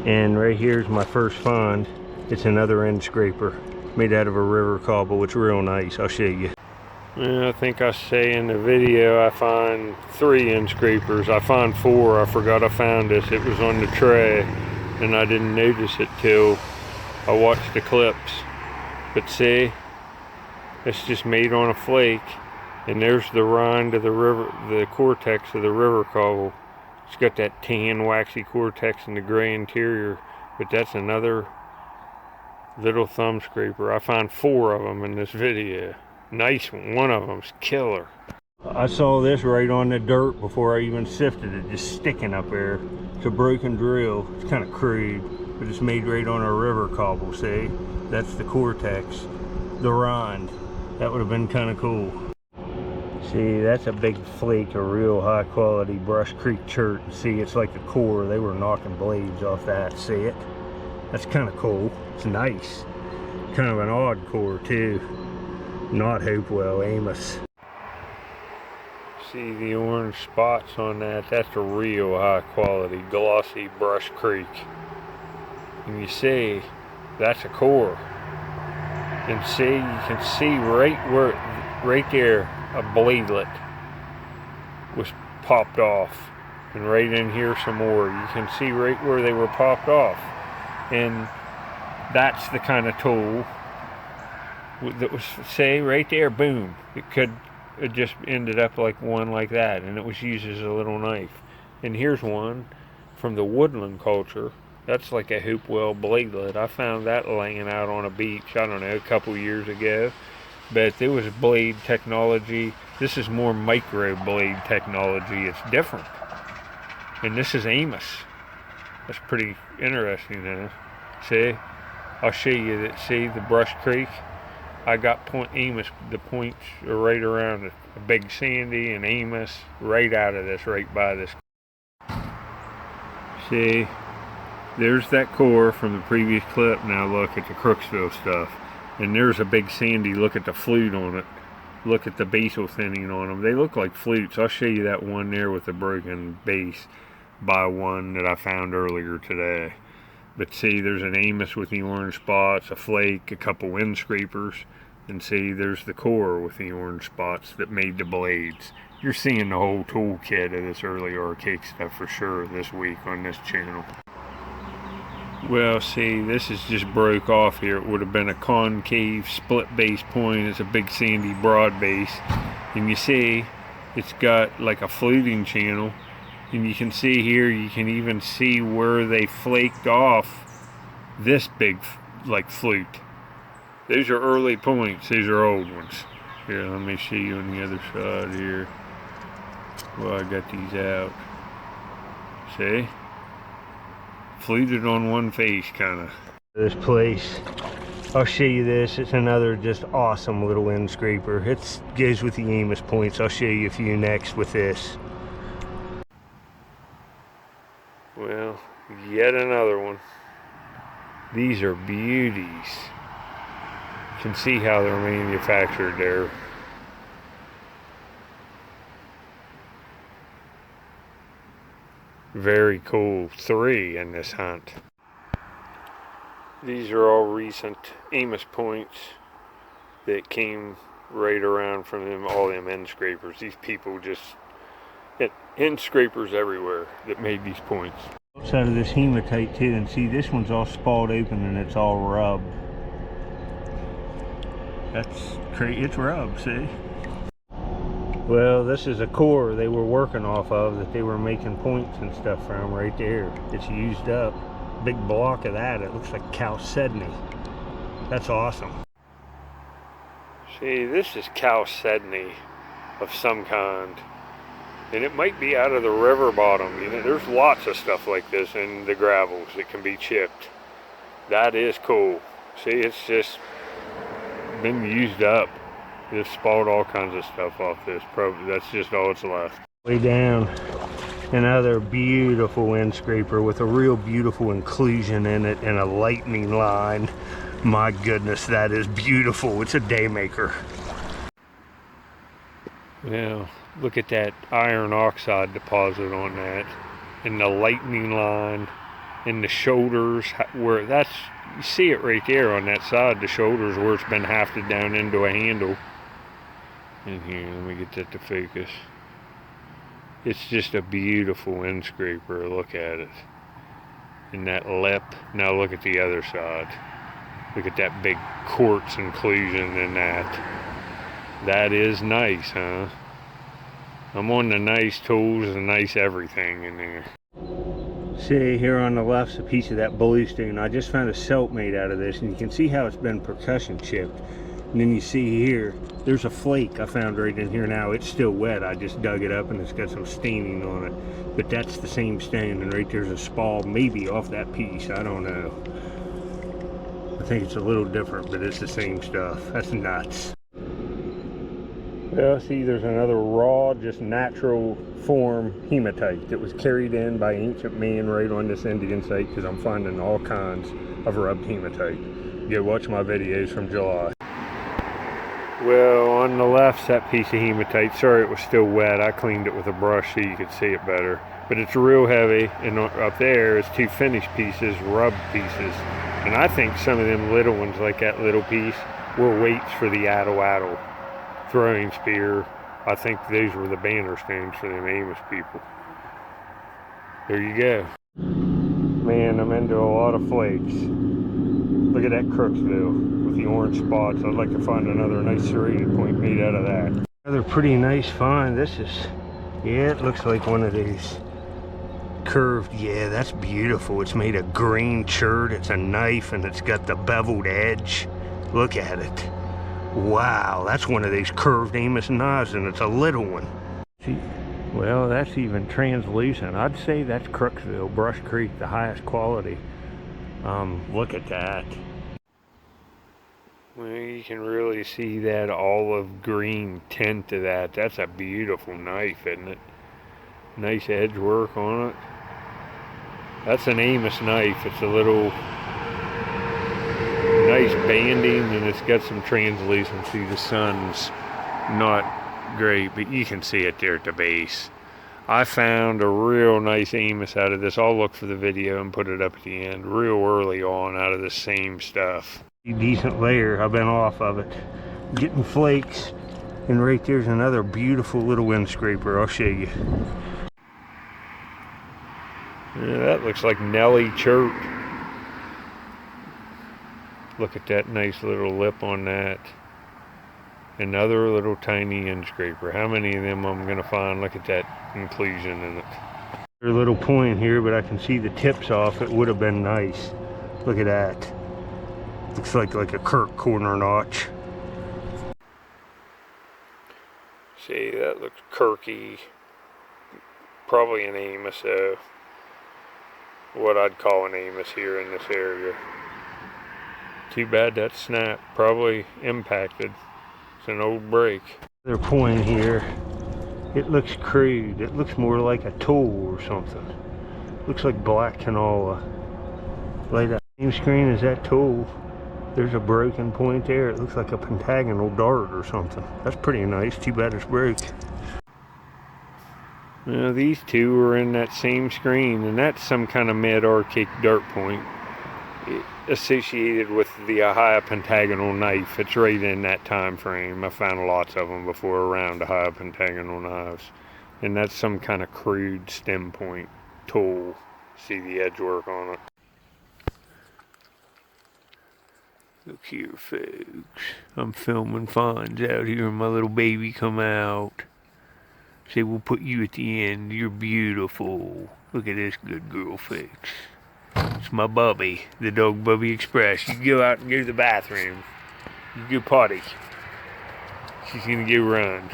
And right here's my first find. It's another end scraper made out of a river cobble. It's real nice. I'll show you. Well, I think I say in the video I find 3 end scrapers. I found 4. I forgot I found this. It was on the tray and I didn't notice it till I watched the clips. But see, it's just made on a flake, and there's the rind of the river, the cortex of the river cobble. It's got that tan waxy cortex and the gray interior, but that's another little thumb scraper. I found 4 of them in this video. Nice one. One of them's killer. I saw this right on the dirt before I even sifted it, just sticking up there. It's a broken drill. It's kind of crude, but it's made right on a river cobble. See, that's the cortex, the rind. That would have been kind of cool. See, that's a big flake of real high quality Brush Creek Chert. See, it's like the core. They were knocking blades off that. See it? That's kind of cool. It's nice. Kind of an odd core too. Not Hopewell, Amos. See the orange spots on that? That's a real high quality glossy Brush Creek. And you see, that's a core. And see, you can see right there, a bladelet was popped off. And right in here some more. You can see right where they were popped off. And that's the kind of tool that was, say, right there, boom. It just ended up like one like that. And it was used as a little knife. And here's one from the woodland culture. That's like a Hopewell bladelet. I found that laying out on a beach, I don't know, a couple years ago. But there was blade technology. This is more micro blade technology. It's different. And this is Amos. That's pretty interesting now. See? I'll show you that. See the Brush Creek? I got Amos, the points are right around it. A big Sandy and Amos right out of this, right by this. See? There's that core from the previous clip. Now look at the Crooksville stuff. And there's a big Sandy. Look at the flute on it. Look at the basal thinning on them. They look like flutes. I'll show you that one there with the broken base by one that I found earlier today. But see, there's an Amos with the orange spots, a flake, a couple end scrapers. And see, there's the core with the orange spots that made the blades. You're seeing the whole toolkit of this early archaic stuff for sure this week on this channel. Well, see, this is just broke off here. It would have been a concave split base point. It's a big sandy broad base. And you see, it's got like a fluting channel. And you can see here, you can even see where they flaked off this big, like, flute. These are early points. These are old ones. Here, let me see you on the other side here. Well, I got these out. See? Fluted on one face, kind of. This place, I'll show you this. It's another just awesome little end scraper. It goes with the Amos points. I'll show you a few next with this. Well, yet another one. These are beauties. You can see how they're manufactured there. Very cool. 3 in this hunt. These are all recent Amos points that came right around from them, all them end scrapers. These people just, end scrapers everywhere that made these points. Outside of this hematite too, and see this one's all spalled open and it's all rubbed. That's crazy. It's rubbed, see? Well, this is a core they were working off of that they were making points and stuff from right there. It's used up. Big block of that. It looks like chalcedony. That's awesome. See, this is chalcedony of some kind. And it might be out of the river bottom. You know, there's lots of stuff like this in the gravels that can be chipped. That is cool. See, it's just been used up. It's spalled all kinds of stuff off this. Probably that's just all it's left. Way down, another beautiful end scraper with a real beautiful inclusion in it and a lightning line. My goodness, that is beautiful. It's a day maker. Now, look at that iron oxide deposit on that and the lightning line. And the shoulders, where that's, you see it right there on that side, the shoulders where it's been hafted down into a handle. In here, let me get that to focus. It's just a beautiful end scraper, look at it. And that lip, now look at the other side. Look at that big quartz inclusion in that. That is nice, huh? I'm on the nice tools and nice everything in there. See, here on the left's a piece of that bluestone. I just found a celt made out of this, and you can see how it's been percussion chipped. And then you see here, there's a flake I found right in here now. It's still wet. I just dug it up and it's got some staining on it. But that's the same stone, and right there's a spall maybe off that piece. I don't know. I think it's a little different, but it's the same stuff. That's nuts. Well, see, there's another raw, just natural form hematite that was carried in by ancient man right on this Indian site, because I'm finding all kinds of rubbed hematite. Go watch my videos from July. Well, on the left's that piece of hematite. Sorry it was still wet. I cleaned it with a brush so you could see it better. But it's real heavy, and up there is two finished pieces, rubbed pieces. And I think some of them little ones, like that little piece, were weights for the Attle throwing spear. I think those were the banner stones for them Amos people. There you go. Man, I'm into a lot of flakes. Look at that Crooksville with the orange spots. I'd like to find another nice serrated point made out of that. Another pretty nice find. This is, yeah, it looks like one of these curved. Yeah, that's beautiful. It's made of green chert. It's a knife and it's got the beveled edge. Look at it. Wow, that's one of these curved Amos knives, and it's a little one. See, well, that's even translucent. I'd say that's Crooksville, Brush Creek, the highest quality. Look at that. Well, you can really see that olive green tint to that. That's a beautiful knife, isn't it? Nice edge work on it. That's an Amos knife. It's a little nice banding, and it's got some translucency. The sun's not great, but you can see it there at the base. I found a real nice Amos out of this. I'll look for the video and put it up at the end. Real early on out of the same stuff. Decent layer. I've been off of it. Getting flakes. And right there's another beautiful little wind scraper. I'll show you. Yeah, that looks like Nelly Chert. Look at that nice little lip on that. Another little tiny end scraper. How many of them I'm going to find? Look at that inclusion in it. There's a little point here, but I can see the tips off. It would have been nice. Look at that. Looks like a Kirk corner notch. See, that looks Kirky. Probably an Amos, though. What I'd call an Amos here in this area. Too bad that snap. Probably impacted. It's an old break. Another point here. It looks crude. It looks more like a tool or something. Looks like black canola. Like that same screen as that tool. There's a broken point there. It looks like a pentagonal dart or something. That's pretty nice. Too bad it's broke. Now these two are in that same screen, and that's some kind of mid-Archaic dart point associated with the Ohio pentagonal knife. It's right in that time frame. I found lots of them before around Ohio pentagonal knives. And that's some kind of crude stem point tool. See the edge work on it. Look here, folks. I'm filming finds out here and my little baby come out. Say we'll put you at the end. You're beautiful. Look at this good girl, folks. It's my Bubbie, the dog Bubbie Express. You go out and go to the bathroom. You go potty. She's gonna go run.